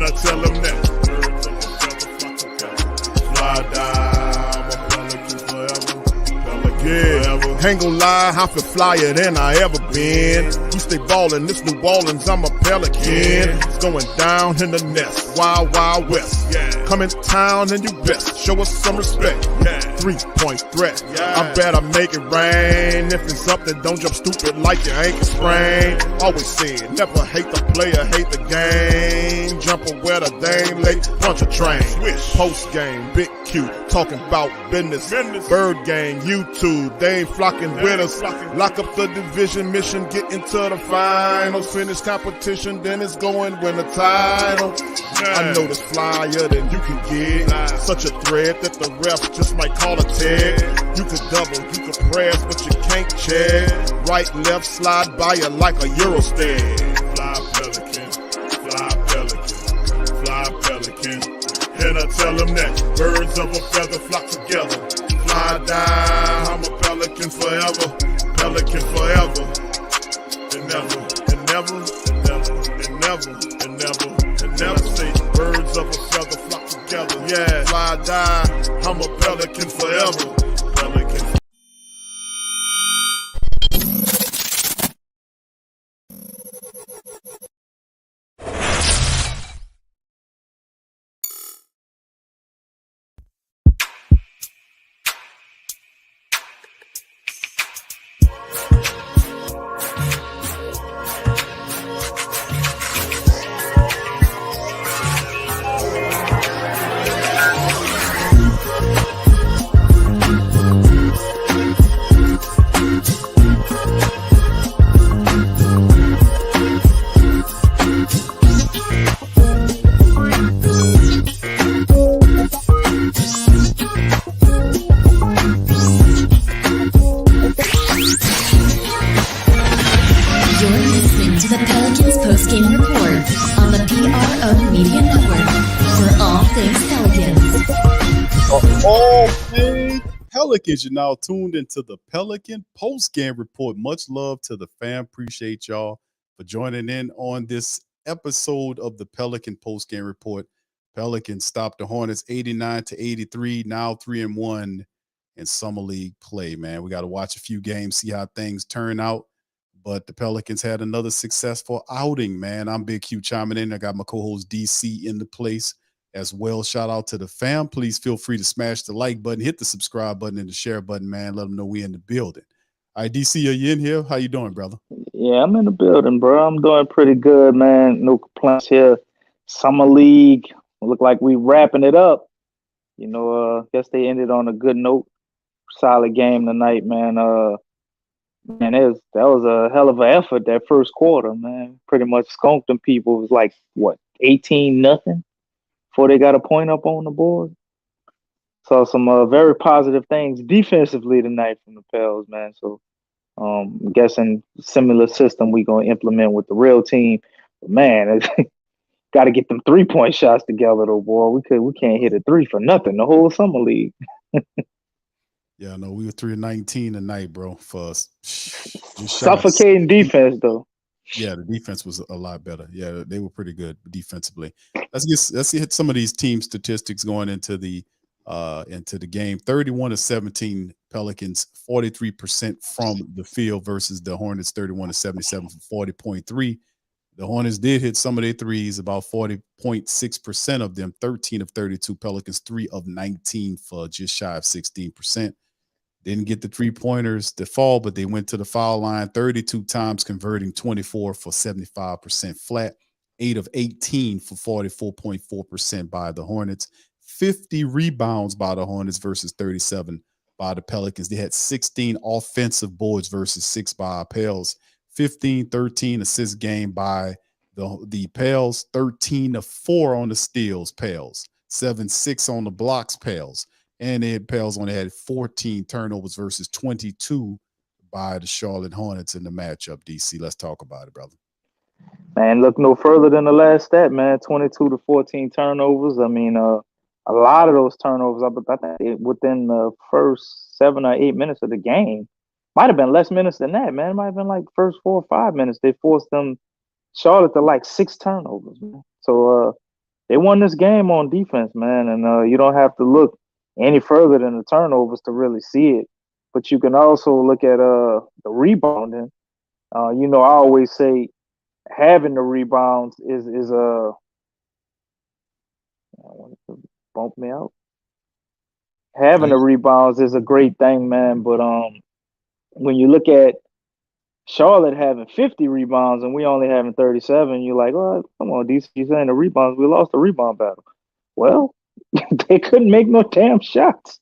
and I tell them that. Birds of a feather flock together. Fly die, I'm a pelican forever. Yeah, ain't gon' lie, I feel flyer than I ever been. We stay ballin', this New Orleans, I'm a Pelican. It's going down in the nest, wild, wild west. Come in town and you best, show us some respect. 3-point threat, I better make it rain. If it's up, then don't jump stupid like your ankle sprain. Always said, never hate the player, hate the game. Jumper where the dame late, punch a train. Post game, big Q, talking about business. Bird gang, YouTube, they ain't flocking with us. Lock up the division mission, get into the finals. Finish competition, then it's going win the title. I know this flyer than you can get. Such a threat that the ref just might call a tag. You could double, you could press, but you can't check. Right, left, slide by you like a Eurostep. Fly Pelican, fly Pelican, fly Pelican. And I tell them that birds of a feather flock together. Fly die, I'm a pelican forever. Pelican forever. And never, and never, and never, and never, and never, and never say birds of a feather flock together. Yeah, fly die, I'm a pelican forever. Pelican. Pelicans, you're now tuned into the Pelican post-game report. Much love to the fam. Appreciate y'all for joining in on this episode of the Pelican post-game report. Pelicans stopped the Hornets 89-83, now 3-1 in summer league play, man. We got to watch a few games, see how things turn out. But the Pelicans had another successful outing, man. I'm Big Q chiming in. I got my co-host DC in the place as well. Shout out to the fam. Please feel free to smash the like button, hit the subscribe button, and the share button, man. Let them know we in the building. All right, DC, are you in here? How you doing, brother? Yeah, I'm in the building, bro. I'm doing pretty good, man. No complaints here. Summer league. Look like we wrapping it up. You know, guess they ended on a good note. Solid game tonight, man. Man, that was a hell of an effort that first quarter, man. Pretty much skunked them people. It was like, what, 18-0 before they got a point up on the board. Saw some very positive things defensively tonight from the Pels, man. So I'm guessing similar system we going to implement with the real team. But man, got to get them 3-point shots together, though, boy. We can't hit a three for nothing the whole summer league. Yeah, no, we were 3-19 tonight, bro. For suffocating defense, though. Yeah, the defense was a lot better. Yeah, they were pretty good defensively. Let's hit some of these team statistics going into the game. 31-17 Pelicans, 43% from the field versus the Hornets 31-77 for 40.3. The Hornets did hit some of their threes, about 40.6% of them, 13 of 32. Pelicans 3 of 19 for just shy of 16%. Didn't get the 3-pointers to fall, but they went to the foul line 32 times, converting 24 for 75% flat, 8 of 18 for 44.4% by the Hornets, 50 rebounds by the Hornets versus 37 by the Pelicans. They had 16 offensive boards versus 6 by our Pels, 15-13 assist game by the Pels, 13-4 on the steals, Pels, 7-6 on the blocks, Pels. And the Pels only had 14 turnovers versus 22 by the Charlotte Hornets in the matchup, DC. Let's talk about it, brother. Man, look no further than the last stat, man. 22 to 14 turnovers. I mean, a lot of those turnovers, I think within the first 7 or 8 minutes of the game. Might have been less minutes than that, man. It might have been like first 4 or 5 minutes. They forced them, Charlotte, to like 6 turnovers, man. So, they won this game on defense, man. And you don't have to look any further than the turnovers to really see it. But you can also look at the rebounding. You know, I always say having the rebounds is a bump me out. Having the rebounds is a great thing, man. But when you look at Charlotte having 50 rebounds and we only having 37, you're like, well, come on, DC, you saying the rebounds? We lost the rebound battle. Well, they couldn't make no damn shots.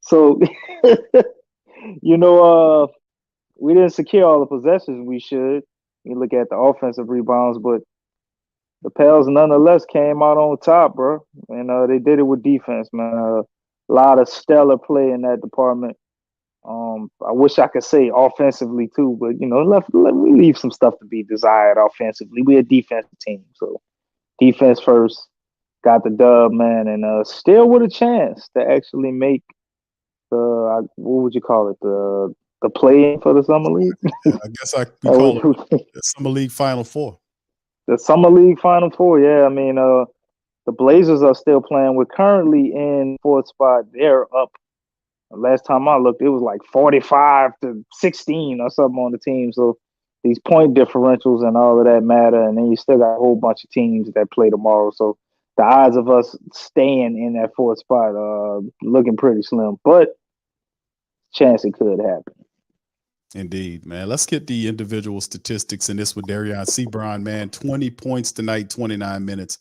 So, you know, we didn't secure all the possessions we should. You look at the offensive rebounds, but the Pels nonetheless came out on top, bro. And they did it with defense, man. A lot of stellar play in that department. I wish I could say offensively too, but you know, we leave some stuff to be desired offensively. We're a defensive team, so defense first. Got the dub, man, and still with a chance to actually make the what would you call it, the play-in for the summer league. Yeah, I guess we call it the summer league Final Four. The summer league Final Four, yeah. I mean, the Blazers are still playing. We're currently in fourth spot. They're up. Last time I looked, it was like 45-16 or something on the team. So these point differentials and all of that matter. And then you still got a whole bunch of teams that play tomorrow. So the odds of us staying in that fourth spot looking pretty slim. But chance it could happen. Indeed, man. Let's get the individual statistics in this with Dereon Seabron, man. 20 points tonight, 29 minutes,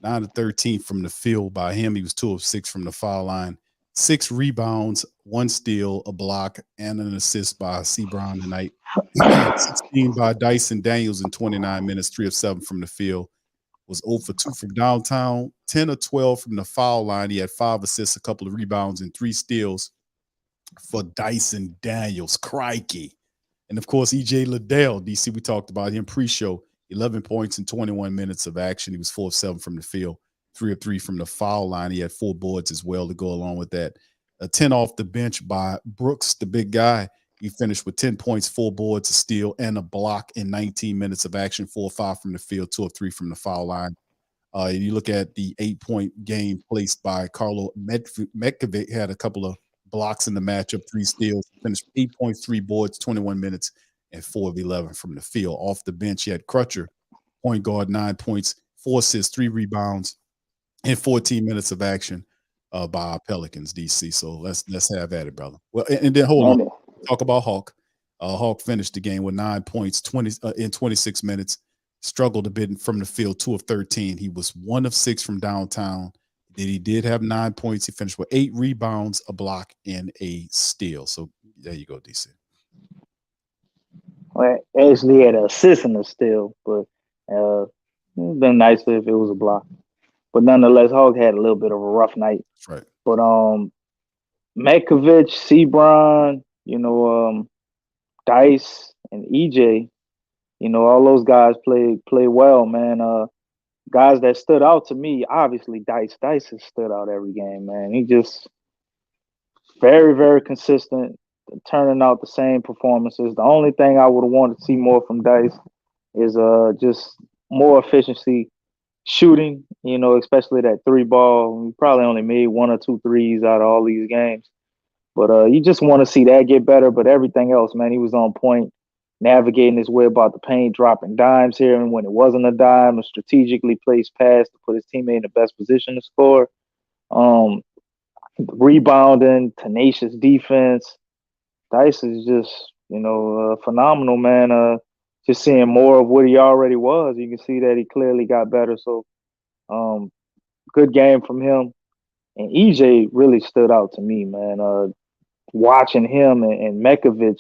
9 of 13 from the field by him. He was 2 of 6 from the foul line. 6 rebounds, 1 steal, a block, and an assist by Seabron tonight. 16 by Dyson Daniels in 29 minutes, 3 of 7 from the field. Was 0 for 2 from downtown, 10 of 12 from the foul line. He had 5 assists, a couple of rebounds, and 3 steals for Dyson Daniels. Crikey. And, of course, E.J. Liddell, DC, we talked about him pre-show, 11 points in 21 minutes of action. He was 4 of 7 from the field. 3 of 3 from the foul line. He had 4 boards as well to go along with that. 10 off the bench by Brooks, the big guy. He finished with 10 points, 4 boards, a steal, and a block in 19 minutes of action. 4 of 5 from the field, 2 of 3 from the foul line. And you look at the 8-point game placed by Carlo Metkovic, had a couple of blocks in the matchup, 3 steals, finished 8 points, 3 boards, 21 minutes, and 4 of 11 from the field. Off the bench, he had Crutcher, point guard, 9 points, 4 assists, 3 rebounds, in 14 minutes of action by our Pelicans, DC. So let's have at it, brother. Well, and then hold on. Talk about Hawk. Hawk finished the game with 9 points, 26 minutes. Struggled a bit from the field, 2 of 13. He was 1 of 6 from downtown. Then he did have 9 points. He finished with 8 rebounds, a block, and a steal. So there you go, DC. Well, actually, he had an assist and a steal, but it would have been nicer if it was a block. But nonetheless, Hawk had a little bit of a rough night. That's right. But Metkovic, Seabron, you know, Dice and EJ, you know, all those guys play well, man. Guys that stood out to me, obviously Dice. Dice has stood out every game, man. He just very, very consistent, turning out the same performances. The only thing I would have wanted to see more from Dice is just more efficiency shooting, you know, especially that 3 ball. We probably only made 1 or 2 threes out of all these games. But you just want to see that get better. But everything else, man, he was on point, navigating his way about the paint, dropping dimes here. And when it wasn't a dime, a strategically placed pass to put his teammate in the best position to score. Rebounding, tenacious defense. Dice is just, you know, phenomenal, man. Just seeing more of what he already was. You can see that he clearly got better. So good game from him. And EJ really stood out to me, man. Watching him and Metkovic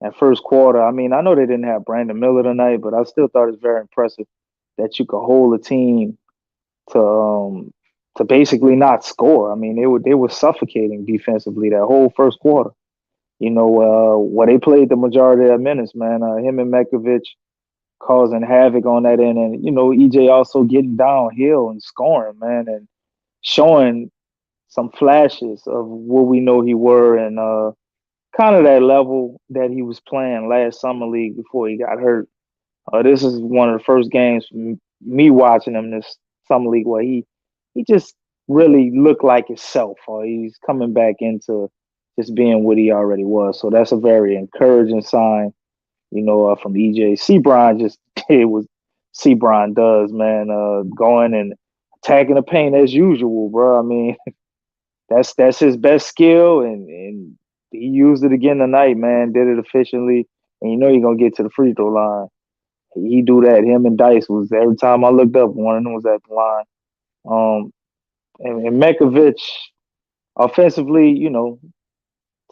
that first quarter. I mean, I know they didn't have Brandon Miller tonight, but I still thought it was very impressive that you could hold a team to basically not score. I mean, they were suffocating defensively that whole first quarter. You know, where they played the majority of their minutes, man. Him and Metkovic causing havoc on that end. And, you know, EJ also getting downhill and scoring, man, and showing some flashes of what we know he were and kind of that level that he was playing last summer league before he got hurt. This is one of the first games me watching him this summer league where he just really looked like himself, or he's coming back into just being what he already was. So that's a very encouraging sign, from EJ. Seabron just did what Seabron does, man. Going and attacking the paint as usual, bro. I mean, that's his best skill, and he used it again tonight, man. Did it efficiently, and you're gonna get to the free throw line. He do that. Him and Dice was every time I looked up, one of them was at the line. And Mekovic offensively,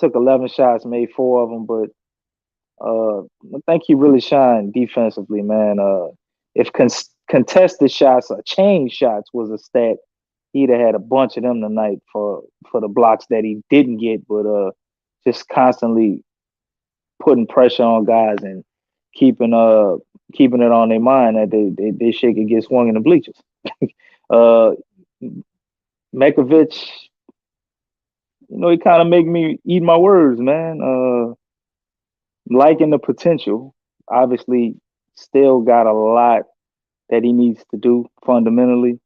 took 11 shots, made 4 of them, but I think he really shined defensively, man. If contested shots or change shots was a stat, he'd have had a bunch of them tonight for the blocks that he didn't get, but just constantly putting pressure on guys and keeping it on their mind that they shit could get swung in the bleachers. Mekovic, he kind of make me eat my words, man. Liking the potential. Obviously, still got a lot that he needs to do fundamentally.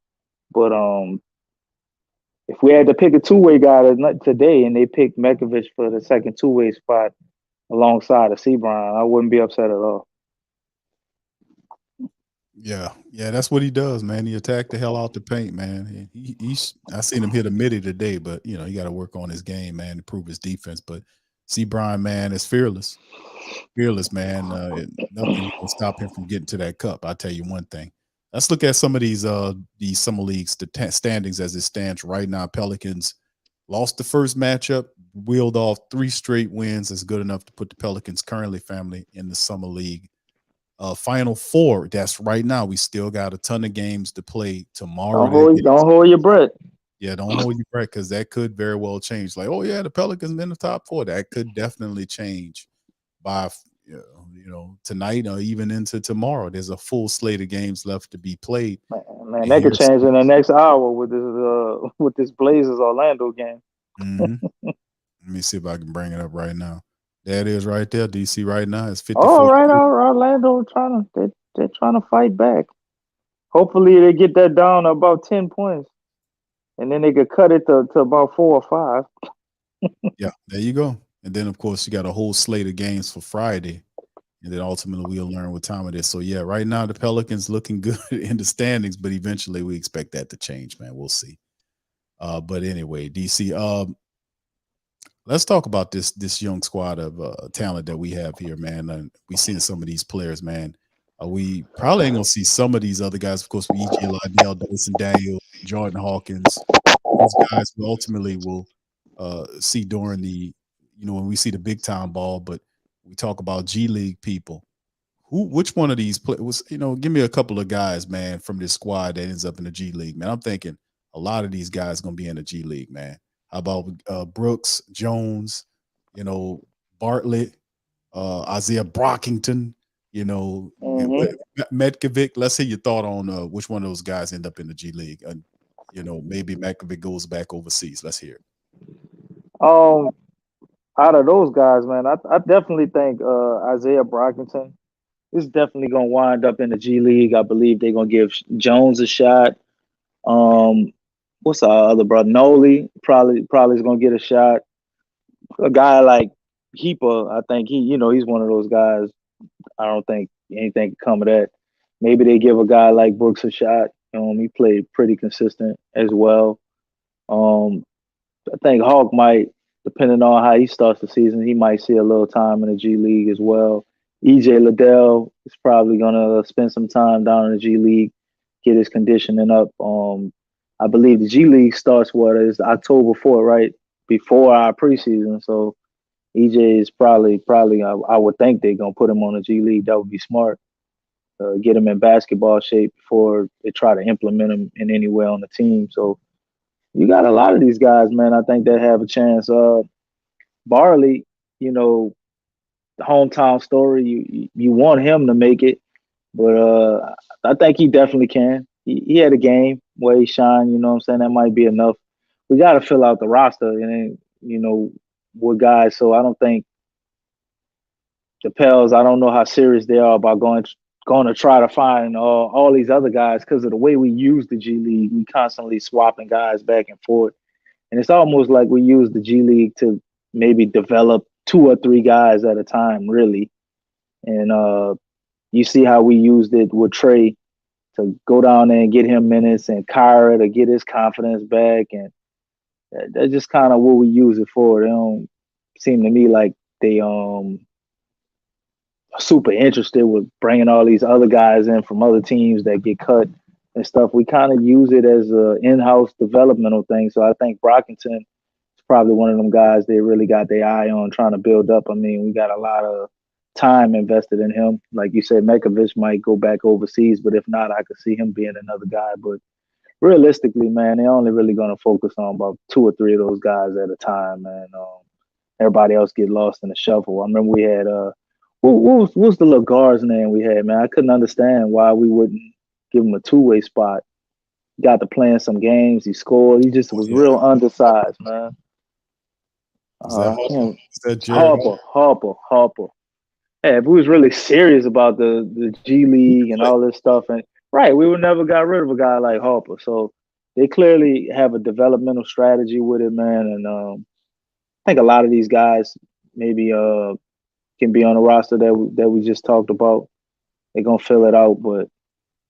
But if we had to pick a two-way guy today and they picked Mekovic for the second two-way spot alongside of Seabron, I wouldn't be upset at all. Yeah, that's what he does, man. He attacked the hell out the paint, man. I seen him hit a midi today, but he got to work on his game, man, to prove his defense. But Seabron, man, is fearless, man. Nothing will stop him from getting to that cup. I'll tell you one thing. Let's look at some of these summer leagues standings as it stands right now. Pelicans lost the first matchup, wheeled off 3 straight wins. Is good enough to put the Pelicans currently family in the summer league. Final 4. That's right now. We still got a ton of games to play tomorrow. Don't hold your breath. Yeah, don't hold your breath, because that could very well change. Like, oh yeah, the Pelicans in the top 4. That could definitely change by tonight or even into tomorrow. There's a full slate of games left to be played. Man, that could change in the next hour with this Blazers Orlando game. Mm-hmm. Let me see if I can bring it up right now. There it is right there. DC right now is 54. Oh, right. Orlando they're trying to fight back. Hopefully they get that down to about 10 points. And then they could cut it to about 4 or 5. Yeah, there you go. And then, of course, you got a whole slate of games for Friday. And then ultimately we'll learn what time it is. So, yeah, right now the Pelicans looking good in the standings, but eventually we expect that to change, man. We'll see. But anyway, DC, let's talk about this young squad of talent that we have here, man. And we seeing some of these players, man. We probably ain't going to see some of these other guys. Of course, we E.J. Liddell, Dyson Daniel, Jordan Hawkins. Those guys we ultimately will see during the, when we see the big time ball. But we talk about G League people. Which one of these players, give me a couple of guys, man, from this squad that ends up in the G League, man. I'm thinking a lot of these guys going to be in the G League, man. How about Brooks, Jones, Bartlett, Isaiah Brockington, Metkovic. Let's hear your thought on which one of those guys end up in the G League. Maybe Metkovic goes back overseas. Let's hear it. Out of those guys, man, I definitely think Isaiah Brockington is definitely going to wind up in the G League. I believe they're going to give Jones a shot. What's our other brother? Noli probably is going to get a shot. A guy like Heeper, I think he's one of those guys. I don't think anything can come of that. Maybe they give a guy like Brooks a shot. He played pretty consistent as well. I think Hawk might, depending on how he starts the season, he might see a little time in the G League as well. EJ Liddell is probably going to spend some time down in the G League, get his conditioning up. I believe the G League starts is October 4th, right? Before our preseason. So EJ is probably I would think they're going to put him on the G League. That would be smart. Get him in basketball shape before they try to implement him in any way on the team. So you got a lot of these guys, man, I think that have a chance. Barley, the hometown story, you want him to make it, but I think he definitely can. He had a game where he shined, you know what I'm saying? That might be enough. We got to fill out the roster, and with guys. So I don't think the Pels, I don't know how serious they are about going going to try to find all these other guys because of the way we use the G League. We constantly swapping guys back and forth. And it's almost like we use the G League to maybe develop 2 or 3 guys at a time, really. And you see how we used it with Trey to go down there and get him minutes, and Kyra to get his confidence back. And that's just kind of what we use it for. They don't seem to me like they super interested with bringing all these other guys in from other teams that get cut and stuff. We kind of use it as a in-house developmental thing. So I think Brockington is probably one of them guys they really got their eye on trying to build up. I mean, we got a lot of time invested in him. Like you said, Mekovic might go back overseas, but if not, I could see him being another guy. But realistically, man, they're only really going to focus on about 2 or 3 of those guys at a time, and everybody else get lost in the shuffle. I remember we had what was the little guard's name we had, man? I couldn't understand why we wouldn't give him a 2-way spot. Got to playing some games. He scored. He just was real undersized, man. Is that Jared? Harper. Yeah, if we was really serious about the G League and all this stuff, and right, we would never got rid of a guy like Harper. So they clearly have a developmental strategy with it, man. And I think a lot of these guys maybe can be on the roster that we just talked about. They're gonna fill it out, but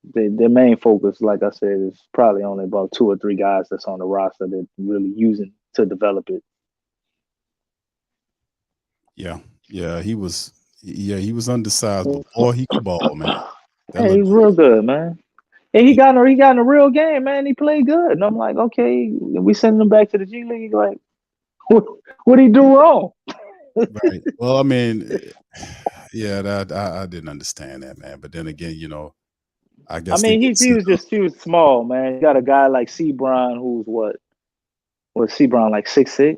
their main focus, like I said, is probably only about 2 or 3 guys that's on the roster that really using to develop it. Yeah, he was undersized, but boy, he could ball, man. Hey, he's real good, man. And he got in a real game, man. He played good, and I'm like, okay, we sending him back to the G League. Like, what he do wrong? Right. Well, I mean, yeah, I didn't understand that, man. But then again, I guess. I mean, he was small, man. You got a guy like Seabron, who's what was Seabron, like 6'6"?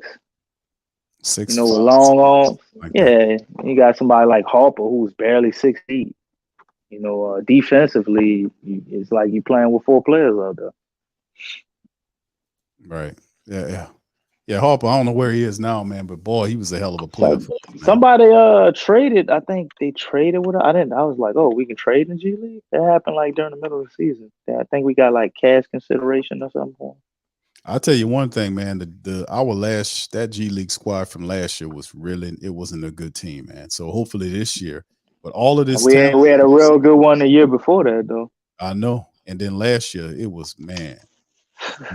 6'5", with long arms. like yeah, you got somebody like Harper who's barely 6 feet. Defensively, it's like you playing with 4 players out there. Right. Yeah. Harper, I don't know where he is now, man, but boy, he was a hell of a player. Somebody traded. I think they traded with him. I was like, oh, we can trade in G League. That happened like during the middle of the season. I think we got like cash consideration or something. I'll tell you one thing, man. That G League squad from last year it wasn't a good team, man. So hopefully this year, but all of this we had a real good one the year before that, though. I know. And then last year it was, man.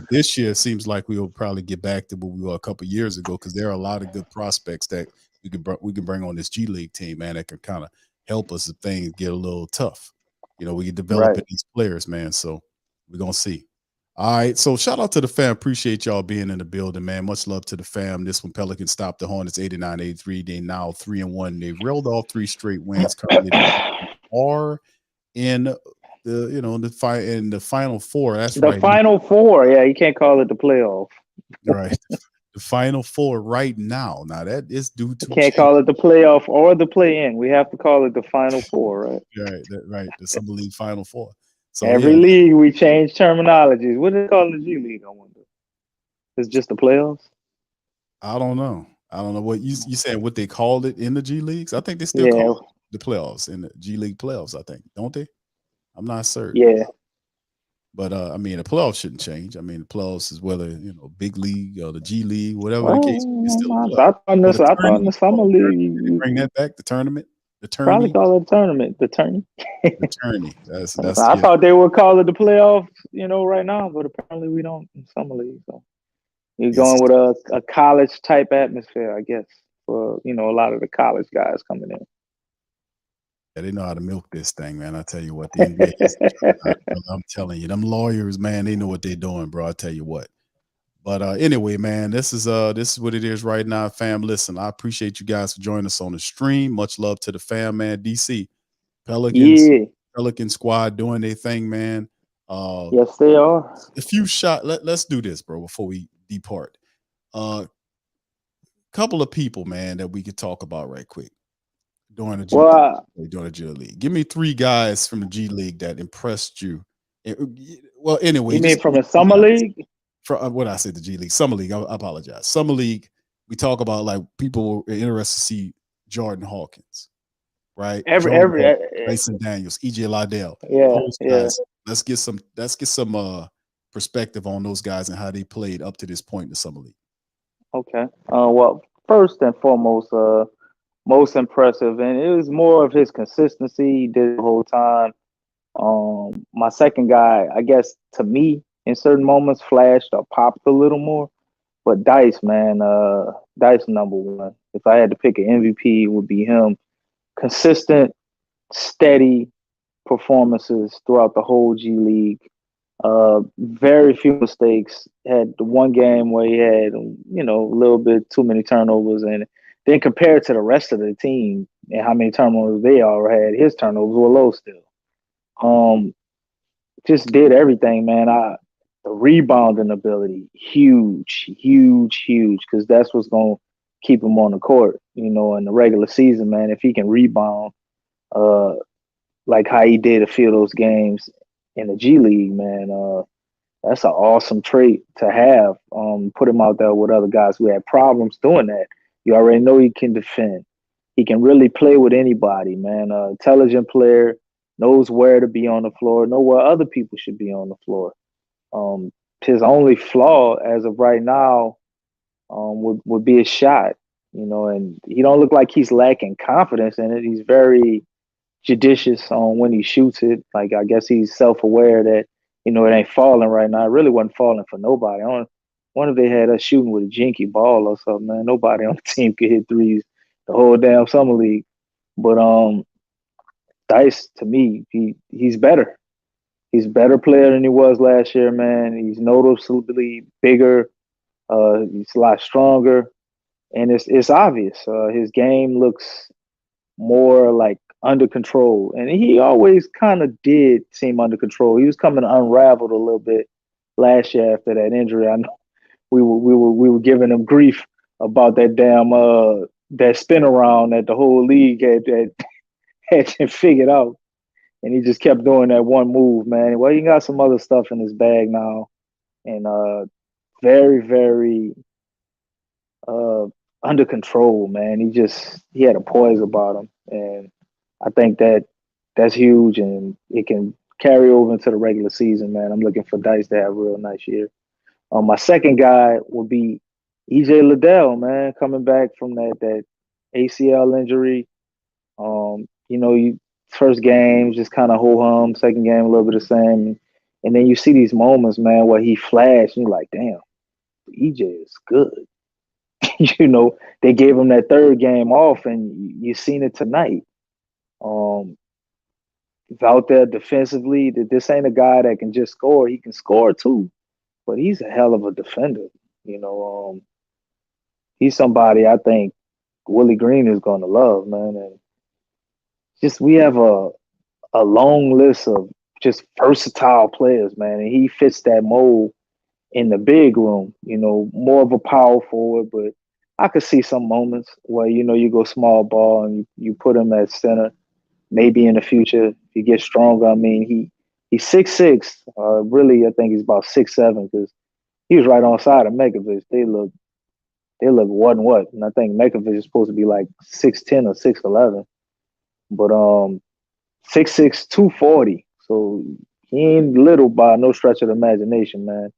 This year it seems like we'll probably get back to what we were a couple of years ago, because there are a lot of good prospects that we can bring on this G League team, man, that can kind of help us if things get a little tough. We can develop these players, man. So we're gonna see. All right, so shout out to the fam. Appreciate y'all being in the building, man. Much love to the fam. This one, Pelicans stopped the Hornets 89-83. They now 3-1. They reeled off 3 straight wins. Currently, are in the final 4. That's right. The final 4. Yeah, you can't call it the playoff. Right. The final 4 right now. Now that is due to. You can't call it the playoff or the play-in. We have to call it the final 4, right? Right. The Summer League final 4. So every league we change terminologies. What do they call the G League? I wonder. It's just the playoffs. I don't know what you saying. What they called it in the G Leagues? I think they still call it the playoffs in the G League playoffs. I think, don't they? I'm not certain. Yeah. But I mean, the playoffs shouldn't change. I mean, the playoffs is whether big league or the G League, whatever the case. It's still I thought in the summer league, bring that back. The tournament. The tourney. Probably call it a tournament. The tourney. The tourney. That's I thought they would call it the playoffs, right now, but apparently we don't in summer league. So you're going with a college type atmosphere, I guess, for a lot of the college guys coming in. Yeah, they know how to milk this thing, man. I tell you what, the NBA is, I'm telling you, them lawyers, man, they know what they're doing, bro. I tell you what. But anyway, man, this is what it is right now, fam. Listen, I appreciate you guys for joining us on the stream. Much love to the fam, man. DC Pelicans, Pelican squad doing their thing, man. Yes, they are. A few shots. Let's do this, bro, before we depart. Couple of people, man, that we could talk about right quick during the G League. Give me 3 guys from the G League that impressed you. Well, anyway, you mean from the summer league? What I said, the G League, Summer League. I apologize. Summer League. We talk about like people were interested to see Jordan Hawkins. right? Every Joe Moore, every Mason Daniels, EJ Liddell, yeah, those yeah. guys. Let's get some perspective on those guys and how they played up to this point in the summer league. Okay. Well, first and foremost, most impressive, and it was more of his consistency he did the whole time. My second guy, I guess, to me, in certain moments, flashed or popped a little more. But Dice, man, Dice #1. If I had to pick an MVP, it would be him. Consistent, steady performances throughout the whole G League. Very few mistakes. Had the one game where he had, a little bit too many turnovers, and then compared to the rest of the team and how many turnovers they all had, his turnovers were low still. Just did everything, man. The rebounding ability, huge, huge, huge, because that's what's gonna keep him on the court, in the regular season, man. If he can rebound, like how he did a few of those games in the G League, man, that's an awesome trait to have. Put him out there with other guys who had problems doing that. You already know he can defend. He can really play with anybody, man. Intelligent player, knows where to be on the floor, know where other people should be on the floor. His only flaw as of right now would be his shot, and he don't look like he's lacking confidence in it. He's very judicious on when he shoots it. Like, I guess he's self-aware that, it ain't falling right now. It really wasn't falling for nobody. One if they had us shooting with a jinky ball or something, man. Nobody on the team could hit threes the whole damn summer league. But Dice, to me, he's better. He's a better player than he was last year, man. He's noticeably bigger. He's a lot stronger, and it's obvious. His game looks more like under control, and he always kind of did seem under control. He was coming unraveled a little bit last year after that injury. I know we were giving him grief about that damn that spin around that the whole league had figured out. And he just kept doing that one move, man. Well, he got some other stuff in his bag now, and very, very under control, man. He had a poise about him, and I think that's huge, and it can carry over into the regular season, man. I'm looking for Dice to have a real nice year. My second guy would be EJ Liddell, man, coming back from that ACL injury. First game, just kind of ho-hum. Second game, a little bit the same. And then you see these moments, man, where he flashed, and you're like, damn, EJ is good. They gave him that third game off, and you've seen it tonight. He's out there defensively. This ain't a guy that can just score. He can score, too. But he's a hell of a defender. He's somebody I think Willie Green is going to love, man. And just we have a long list of just versatile players, man, and he fits that mold in the big room. More of a power forward, but I could see some moments where you go small ball and you put him at center. Maybe in the future, if he gets stronger. I mean, he's 6'6". Really, I think he's about 6'7", because he was right on side of Mekovic. They look what, and I think Mekovic is supposed to be like 6'10" or 6'11". But 6'6", 240. So he ain't little by no stretch of the imagination, man.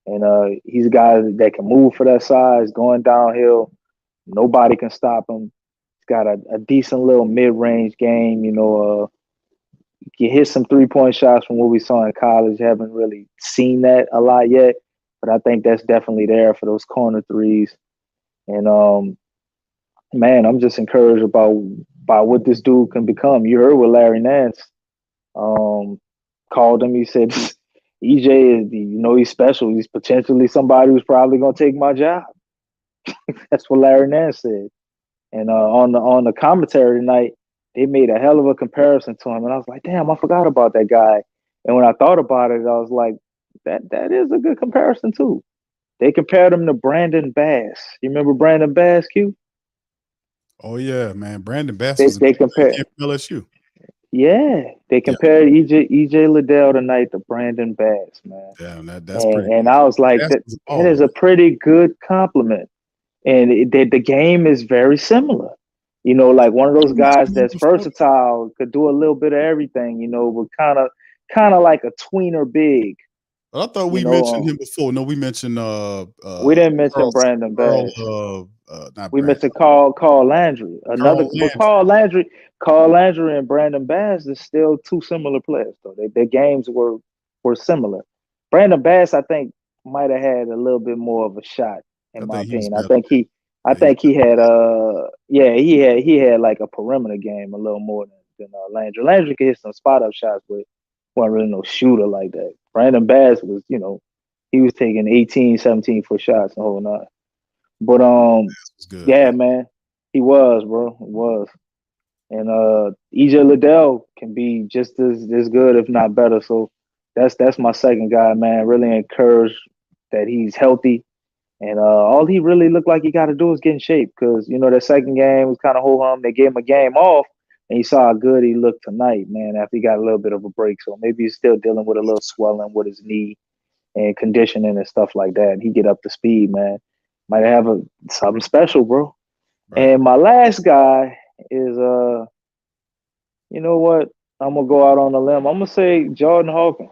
And he's a guy that can move for that size, going downhill. Nobody can stop him. He's got a decent little mid-range game. He hit some three-point shots from what we saw in college. Haven't really seen that a lot yet, but I think that's definitely there for those corner threes. And man, I'm just encouraged about what this dude can become. You heard what Larry Nance called him. He said, EJ is, he's special. He's potentially somebody who's probably going to take my job. That's what Larry Nance said. And on the commentary tonight, they made a hell of a comparison to him. And I was like, damn, I forgot about that guy. And when I thought about it, I was like, that is a good comparison too. They compared him to Brandon Bass. You remember Brandon Bass, Q? Oh yeah, man. Brandon Bass was they compared LSU. Yeah, they compared EJ Liddell tonight to Brandon Bass, man. Yeah, that's pretty. And I was like, that is a pretty good compliment. And the game is very similar. You know, like one of those You mentioned guys him that's before, versatile, could do a little bit of everything. You know, but kind of like a tweener big. but I thought You we know, mentioned him before. No, we mentioned we didn't mention Carl, Brandon Carl, Bass. not We Brandon, mentioned Carl Landry. Carl But Landry. Carl Landry and Brandon Bass is still two similar players. Though their games were similar. Brandon Bass, I think, might have had a little bit more of a shot, in I my think he was opinion. better. I Yeah, he was think he had he had like a perimeter game a little more than Landry. Landry could hit some spot up shots, but wasn't really no shooter like that. Brandon Bass was, he was taking 18, 17-foot shots the whole night. But was good. yeah, man, he was, bro. He was. And EJ Liddell can be just as good, if not better. So that's my second guy, man. Really encouraged that he's healthy. And all he really looked like he got to do is get in shape, because, that second game was kind of ho-hum. They gave him a game off, and you saw how good he looked tonight, man, after he got a little bit of a break. So maybe he's still dealing with a little swelling with his knee and conditioning and stuff like that. And he get up to speed, man. Might have something special, bro. Right. And my last guy is you know what? I'm gonna go out on a limb. I'm gonna say Jordan Hawkins.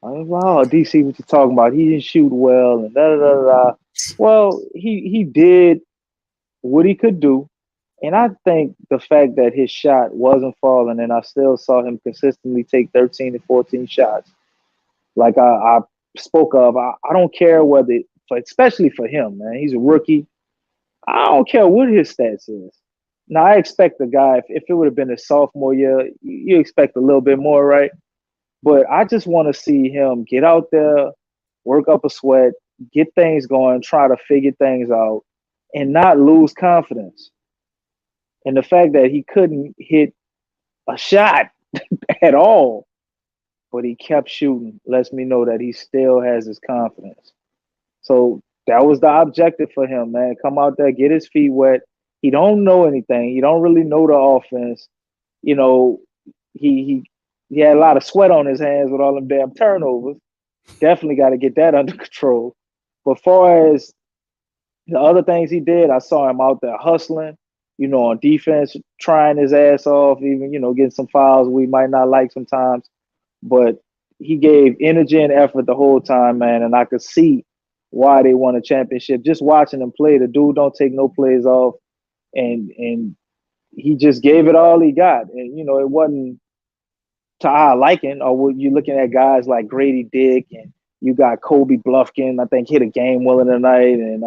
I was like, oh, DC, what you talking about? He didn't shoot well and da da da da. Well, he did what he could do. And I think the fact that his shot wasn't falling, and I still saw him consistently take 13 to 14 shots, like I spoke of, I don't care whether, especially for him, man, he's a rookie. I don't care what his stats is. Now, I expect the guy, if it would have been his sophomore year, you expect a little bit more, right? But I just want to see him get out there, work up a sweat, get things going, try to figure things out, and not lose confidence. And the fact that he couldn't hit a shot at all, but he kept shooting, lets me know that he still has his confidence. So that was the objective for him, man. Come out there, get his feet wet. He don't know anything. He don't really know the offense. You know, he had a lot of sweat on his hands with all them damn turnovers. Definitely got to get that under control. But far as the other things he did, I saw him out there hustling, on defense, trying his ass off, even, getting some fouls we might not like sometimes. But he gave energy and effort the whole time, man. And I could see why they won a championship. Just watching him play, the dude don't take no plays off. And he just gave it all he got. And, it wasn't to our liking, or you're looking at guys like Grady Dick, and you got Kobe Bluffkin, I think, hit a game winner tonight, and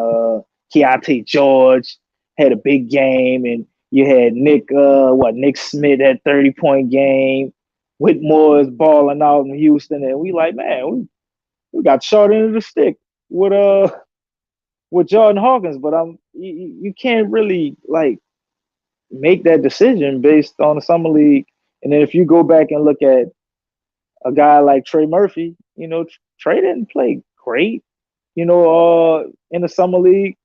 Keontae George had a big game, and you had Nick Smith had 30-point game. Whitmore is balling out in Houston, and we like, man, we got short end of the stick with Jordan Hawkins, but you can't really like make that decision based on the summer league. And then if you go back and look at a guy like Trey Murphy, Trey didn't play great, in the summer league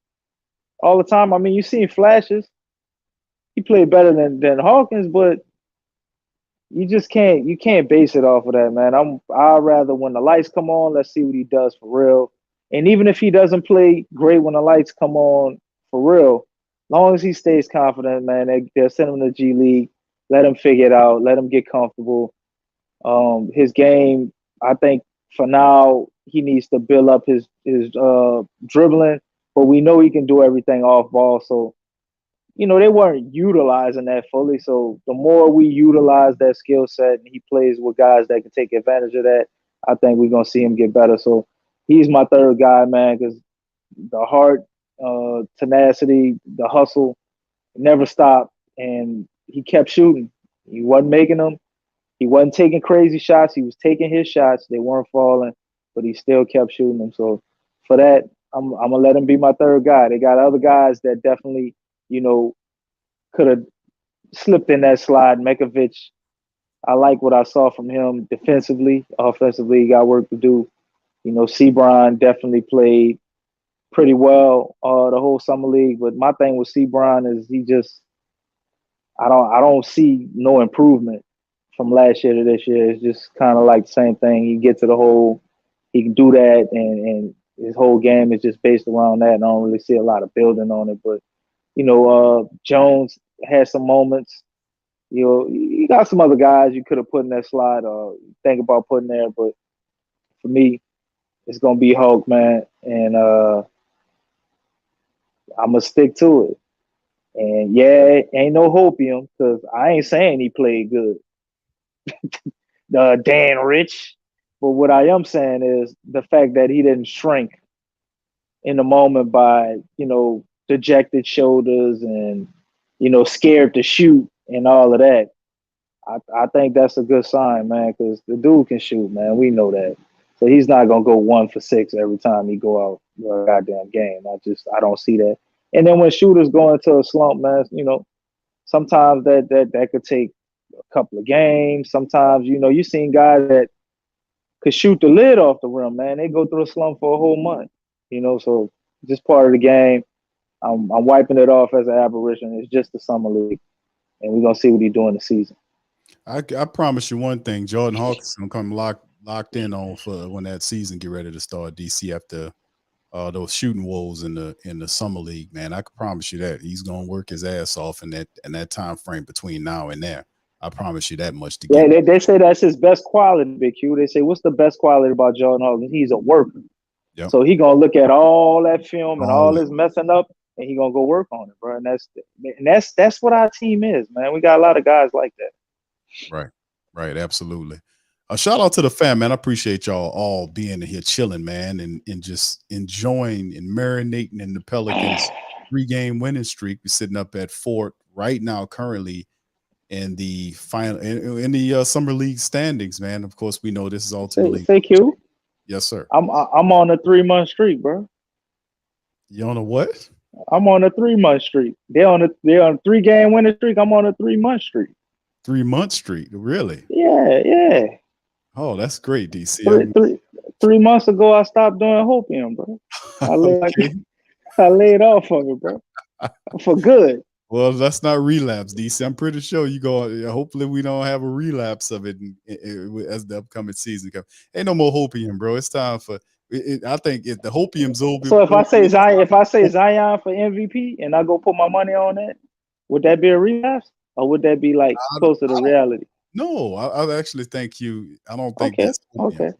all the time. I mean, you seen flashes. He played better than Hawkins, but you can't base it off of that, man. I'd rather, when the lights come on, let's see what he does for real. And even if he doesn't play great when the lights come on for real, long as he stays confident, man, they'll send him to G League, let him figure it out, let him get comfortable. His game, I think for now, he needs to build up his dribbling, but we know he can do everything off ball. So, they weren't utilizing that fully. So the more we utilize that skill set and he plays with guys that can take advantage of that, I think we're going to see him get better. So he's my third guy, man, because the heart, tenacity, the hustle never stopped, and he kept shooting. He wasn't making them. He wasn't taking crazy shots. He was taking his shots. They weren't falling, but he still kept shooting them. So for that, I'm going to let him be my third guy. They got other guys that definitely, could have slipped in that slide. Mekovic, I like what I saw from him defensively. Offensively, he got work to do. Seabron definitely played pretty well the whole summer league. But my thing with Seabron is I don't see no improvement from last year to this year. It's just kind of like the same thing. He gets to the hole, he can do that, and his whole game is just based around that. And I don't really see a lot of building on it. But Jones, had some moments. You know, you got some other guys you could have put in that slot or think about putting there, but for me, it's gonna be Hulk, man, and I'm gonna stick to it. And yeah, ain't no hopium because I ain't saying he played good, Dan Rich. But what I am saying is the fact that he didn't shrink in the moment by, dejected shoulders and, scared to shoot and all of that. I think that's a good sign, man, because the dude can shoot, man. We know that. So he's not gonna go 1 for 6 every time he go out a goddamn game. I don't see that. And then when shooters go into a slump, man, sometimes that could take a couple of games. Sometimes, you seen guys that could shoot the lid off the rim, man. They go through a slump for a whole month. So just part of the game. I'm wiping it off as an aberration. It's just the summer league, and we're gonna see what he do in the season. I promise you one thing: Jordan Hawkins gonna come locked in on for when that season get ready to start. DC after those shooting woes in the summer league, man. I can promise you that he's gonna work his ass off in that time frame between now and there. I promise you that much. They say that's his best quality, Big Q. They say, what's the best quality about Jordan Hawkins? He's a worker. Yep. So he gonna look at all that film and all this messing up, and he gonna go work on it, bro. And that's what our team is, man. We got a lot of guys like that. Right, absolutely. Shout out to the fam, man. I appreciate y'all all being here chilling, man, and just enjoying and marinating in the Pelicans 3-game winning streak. We're sitting up at 4 right now, currently in the final in the summer league standings, man. Of course, we know this is ultimately. Thank you. Yes, sir. I'm on a 3-month streak, bro. You on a what? I'm on a 3-month streak. They're on a 3-game winning streak. I'm on a 3-month streak. 3-month streak, really? Yeah. Oh, that's great, DC. 3 months ago, I stopped doing hopium, bro. I laid off of it, bro, for good. Well, that's not relapse, DC. I'm pretty sure you go. Hopefully, we don't have a relapse of it as the upcoming season comes. Ain't no more hopium, bro. It's time for. I think if the hopium's over. So if I say Zion for MVP, and I go put my money on that, would that be a relapse, or would that be like closer to reality? No, I actually think you. I don't think that's okay.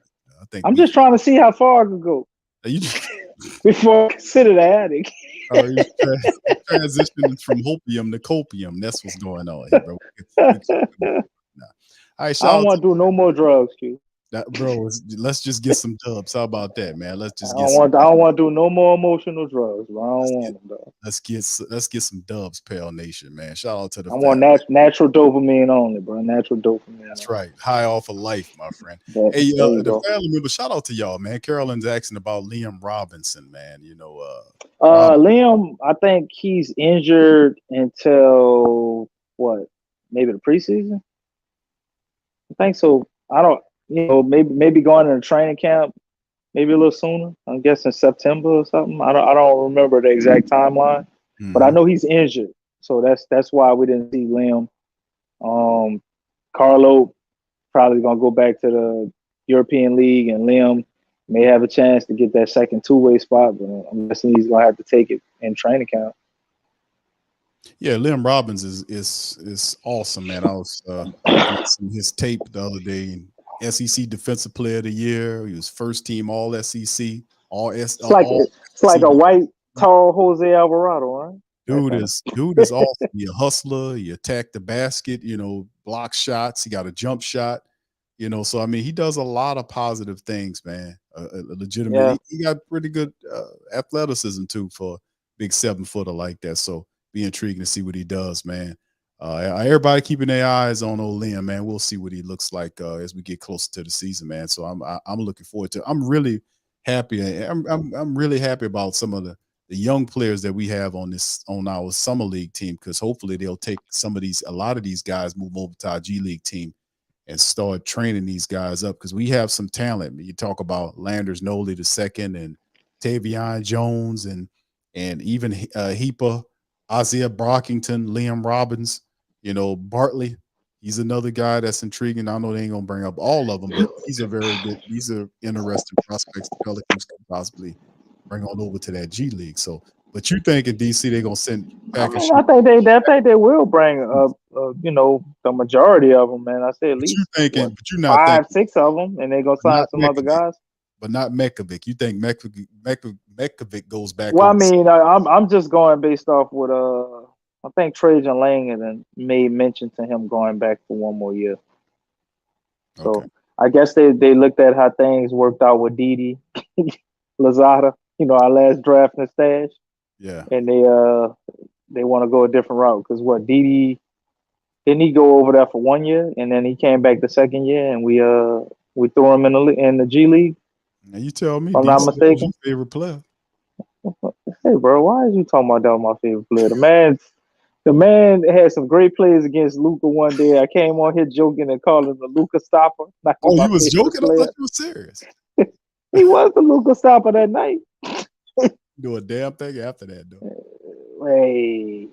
I think I'm just trying to see how far I could go. Before I consider the addict. Transitioning from hopium to copium. That's what's going on here, bro. All right, I don't want to do no more drugs, Q. Bro, let's just get some dubs. How about that, man? Let's just I don't want to do no more emotional drugs, bro. I don't want them, dog. Let's get some dubs, Pale Nation, man. Shout out to the. I want natural dopamine only, bro. Natural dopamine. That's right. High off of life, my friend. Hey, the family member. Shout out to y'all, man. Carolyn's asking about Liam Robinson, man. Liam, I think he's injured until what? Maybe the preseason. I think so. I don't. Maybe going into training camp, maybe a little sooner. I'm guessing September or something. I don't remember the exact timeline, but I know he's injured, so that's why we didn't see Liam. Carlo probably gonna go back to the European League, and Liam may have a chance to get that second two-way spot, but I'm guessing he's gonna have to take it in training camp. Yeah, Liam Robbins is awesome, man. I was watching his tape the other day. And SEC Defensive Player of the Year. He was first team All SEC. It's like a white, tall Jose Alvarado, right? Dude is awesome. He a hustler. He attacked the basket. Block shots. He got a jump shot. So I mean, he does a lot of positive things, man. Legitimate. Yeah. He got pretty good athleticism too for a big 7-footer like that. So be intriguing to see what he does, man. Everybody keeping their eyes on old Liam, man. We'll see what he looks like as we get closer to the season, man. So I'm looking forward to it. I'm really happy. I'm really happy about some of the young players that we have on our summer league team, because hopefully they'll take a lot of these guys, move over to our G League team and start training these guys up, because we have some talent. You talk about Landers Noley II and Tavion Jones and even Heepa, Isaiah Brockington, Liam Robbins. Bartley, he's another guy that's intriguing. I know they ain't gonna bring up all of them, but these are interesting prospects the Pelicans could possibly bring on over to that G League. So But you think in DC they're gonna send I back a mean, shooter? I think they will bring up, the majority of them, man. I say at But you least thinking, but you're not five, thinking, 6 of them, and they're gonna sign not some other Mekovic, guys. but not Mekovic. You think Mekovic goes back Well, I over? mean, I'm just going based off what I think Trajan Lang made mention to him going back for one more year. Okay. So I guess they looked at how things worked out with Didi Lazada, our last draft and stash, Yeah. and they want to go a different route because what Didi didn't he go over there for 1 year and then he came back the second year and we threw him in the G League. Now you tell me, If I'm not DC was your mistaken. favorite player. Hey, bro, why is you talking about that? My favorite player, the man had some great plays against Luca one day. I came on here joking and calling him the Luca stopper. Not Oh, my you was favorite joking? I player. thought you were serious. He was the Luca stopper that night. Do a damn thing after that, though. Hey,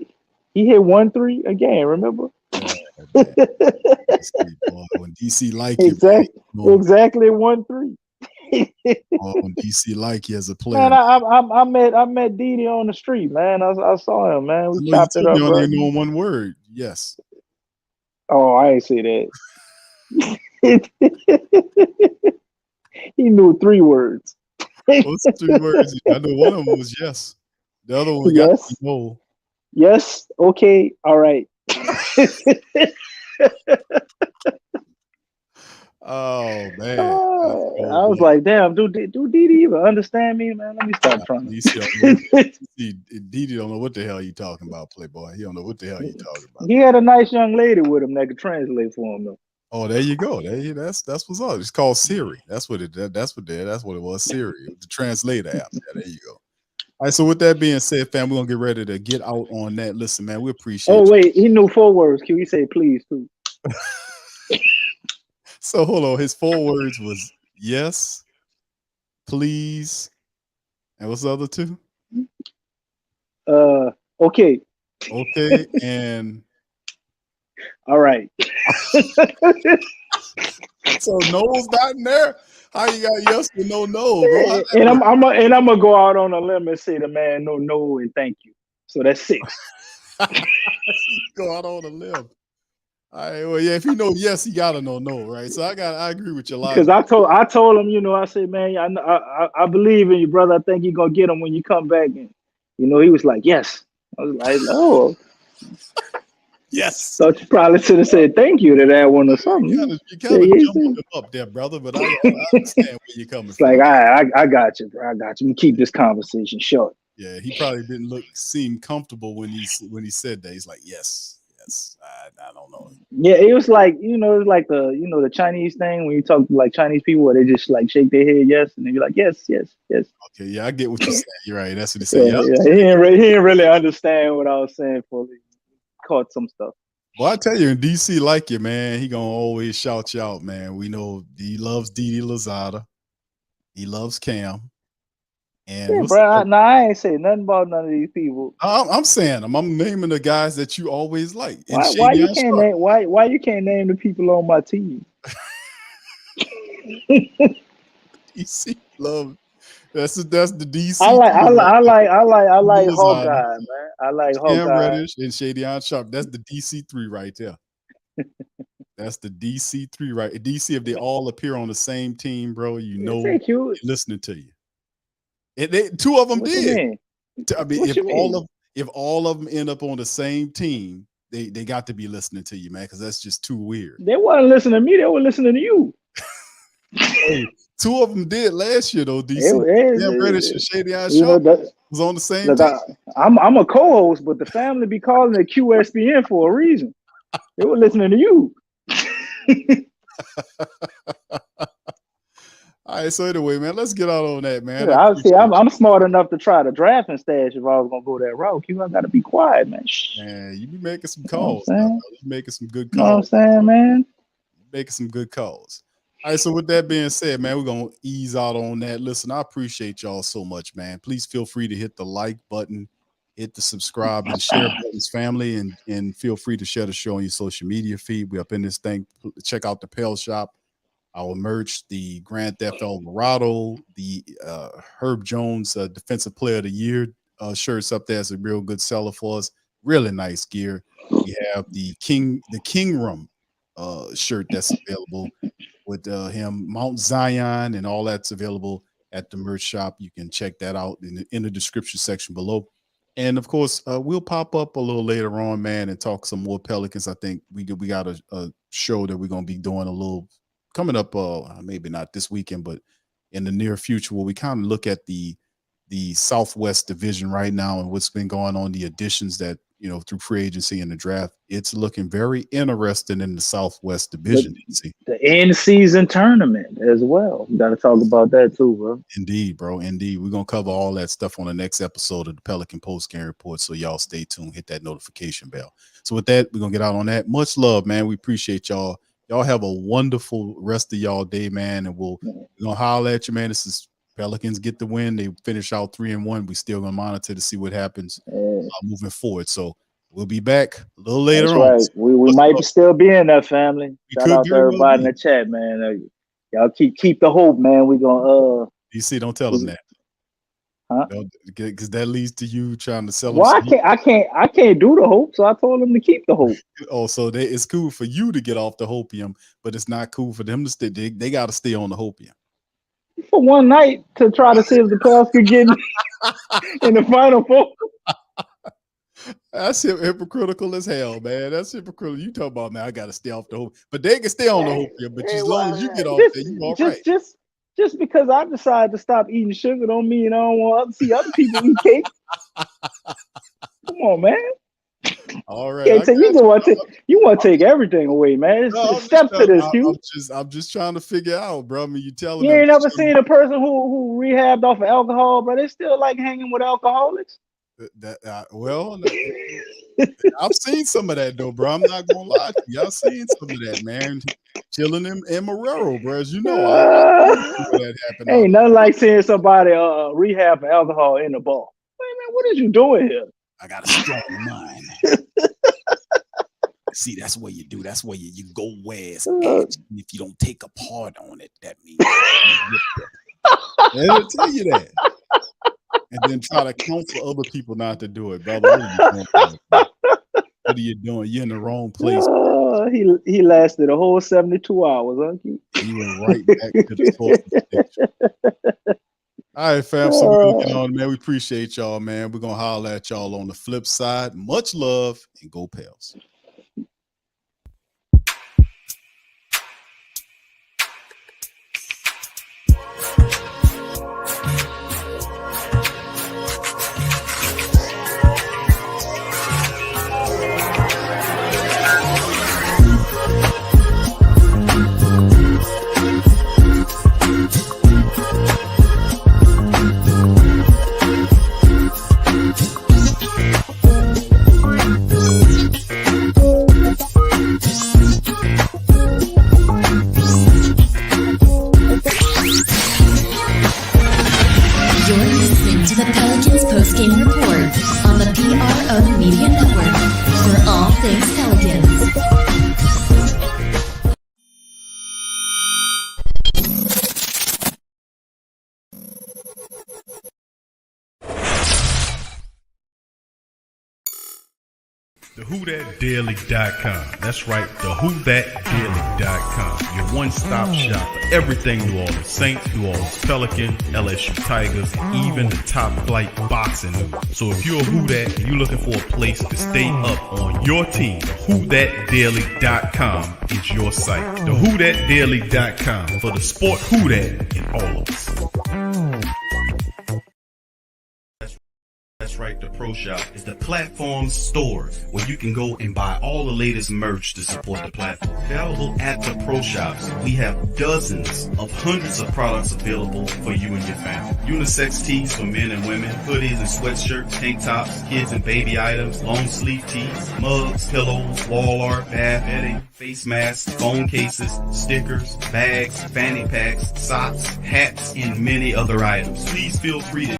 he hit 1-3 a game. Remember? Man. Boy, when DC like you, Exactly, man, exactly 1-3. when DC like you as a player, Man, I met Didi on the street, man. I saw him, man. We I know you chopped it told up, me bro. only know one word. Yes. Oh, I ain't say that. He knew 3 words. What's the 3 words? I know one of them was yes. The other one got Yes. to be no. Yes. Okay. All right. Oh man, I was like, damn, do Didi even understand me, man? Let me stop trying. Didi don't know what the hell you talking about, Playboy. He don't know what the hell you talking about. He had a nice young lady with him that could translate for him, though. Oh, there you go. That's what's up. It's called Siri. That's what it was. Siri, the translator app. Yeah, there you go. All right. So with that being said, fam, we're gonna get ready to get out on that. Listen, man, we appreciate you. Oh wait, he knew 4 words. Can we say please too? So hold on. His 4 words was yes, please, and what's the other 2? Okay. Okay, and All right. so no's not in there. How you got yes and no, bro? And I'm gonna go out on a limb and say the man no and thank you. So that's 6. Go out on a limb. All right, well, yeah, if you know yes, you gotta know no, right? So I agree with your logic. Because I told him, I said, man, I believe in you, brother. I think you're gonna get him when you come back. And he was like, yes. I was like, oh. Yes. So you probably should have said thank you to that one or something. You kind of jumping them up there, brother, but I understand where you're coming from. It's like, I got you, bro. I got you. We keep this conversation short. Yeah, he probably didn't seem comfortable when he said that. He's like, yes. I don't know. Yeah, it was like, it was like the Chinese thing when you talk to like Chinese people where they just like shake their head yes, and then you're like, yes. Okay, yeah, I get what you're saying. You're right. That's what he said. Yeah. He didn't really understand what I was saying fully. Caught some stuff. Well, I tell you, in DC like you, man, he gonna always shout you out, man. We know he loves Didi Lazada. He loves Cam. And yeah, bro. I ain't saying nothing about none of these people. I'm saying them. I'm naming the guys that you always like. Why you can't name why you can't name the people on my team? DC love. That's the DC. I like Hawkeye, man. I like Cam Hawkeye. Reddish and Shadion Sharp. That's the DC3 right there. That's the DC3 right. DC, if they all appear on the same team, bro, they're listening to you. 2 of them what did. I mean, what if all of them end up on the same team, they got to be listening to you, man, because that's just too weird. They wasn't listening to me. They were listening to you. Hey, 2 of them did last year though. DC, Cam Reddish and Shadion Sharp was on the same team. I'm a co-host, but the family be calling it QSPN for a reason. They were listening to you. All right, so anyway, man, let's get out on that, man. Yeah, I'm smart enough to try to draft and stash if I was gonna go that route. I gotta be quiet, man. Shh. Man, you be making some calls. You making some good calls. You know what I'm saying, man? Making some good calls. All right, so with that being said, man, we're gonna ease out on that. Listen, I appreciate y'all so much, man. Please feel free to hit the like button, hit the subscribe and share buttons, family, and feel free to share the show on your social media feed. We up in this thing. Check out the Pel Shop. Our merch, the Grand Theft Eldorado, the Herb Jones Defensive Player of the Year shirts up there. It's a real good seller for us. Really nice gear. We have the King Room shirt that's available with him, Mount Zion, and all that's available at the merch shop. You can check that out in the description section below. And of course, we'll pop up a little later on, man, and talk some more Pelicans. I think we got a show that we're gonna be doing a little coming up, maybe not this weekend, but in the near future, where we kind of look at the Southwest Division right now and what's been going on, the additions that, you know, through free agency and the draft. It's looking very interesting in the Southwest Division. The in-season tournament as well. Got to talk about that too, bro. Indeed, bro. Indeed. We're going to cover all that stuff on the next episode of the Pelican Post Game Report. So y'all stay tuned. Hit that notification bell. So with that, we're going to get out on that. Much love, man. We appreciate y'all. Y'all have a wonderful rest of y'all day, man. And we're going to holler at you, man. This is Pelicans get the win. They finish out 3-1. We still gonna monitor to see what happens moving forward. So we'll be back a little later on. Right. We might still be in that family. Shout out to everybody in the chat, man. Y'all keep the hope, man. We gonna DC, don't tell them that. Huh? Because that leads to you trying to sell them. Well, I can't do the hope, so I told them to keep the hope. Oh, so it's cool for you to get off the hopium, but it's not cool for them to stay. They got to stay on the hopium for one night to try to see if the Pels could get in the Final Four. That's hypocritical as hell, man. That's hypocritical. You talk about, man, I got to stay off the hope, but they can stay on the hopium. But as long as you get off there, you all right. Just because I decided to stop eating sugar don't mean I don't want to see other people eat cake. Come on, man. All right. Okay, so you want to take everything away, man. There's steps to this, Q. I'm just trying to figure out, bro. I mean, you telling me. You ain't never seen a person who rehabbed off of alcohol, but they still like hanging with alcoholics. Well, I've seen some of that though, bro. I'm not gonna lie to you. I've seen some of that, man. Chilling in Marrero, bro. As you know, that happened. Ain't nothing like seeing somebody rehab for alcohol in the bar. Man, what are you doing here? I got a strong mind. See, that's what you do. That's where you go where's edge. If you don't take a part on it, that means they'll tell you that. And then try to counsel other people not to do it, brother. What are you doing? You're in the wrong place. He lasted a whole 72 hours, huh? He went right back to the source of the All right, fam. So we're gonna get on, man. We appreciate y'all, man. We're gonna holler at y'all on the flip side. Much love and go Pels. The Pelicans post-game report on the PRO Media Network for all things Pelicans. TheWhoThatDaily.com. That's right, TheWhoThatDaily.com. Your one-stop shop for everything New Orleans Saints, New Orleans Pelicans, LSU Tigers, even the top flight boxing news. So if you're a Who That and you're looking for a place to stay up on your team, TheWhoThatDaily.com is your site. TheWhoThatDaily.com for the sport Who That in all of us. That's right, the Pro Shop is the platform store where you can go and buy all the latest merch to support the platform. Available at the Pro Shops, we have dozens of hundreds of products available for you and your family. Unisex tees for men and women, hoodies and sweatshirts, tank tops, kids and baby items, long sleeve tees, mugs, pillows, wall art, bath bedding, face masks, phone cases, stickers, bags, fanny packs, socks, hats, and many other items. Please feel free to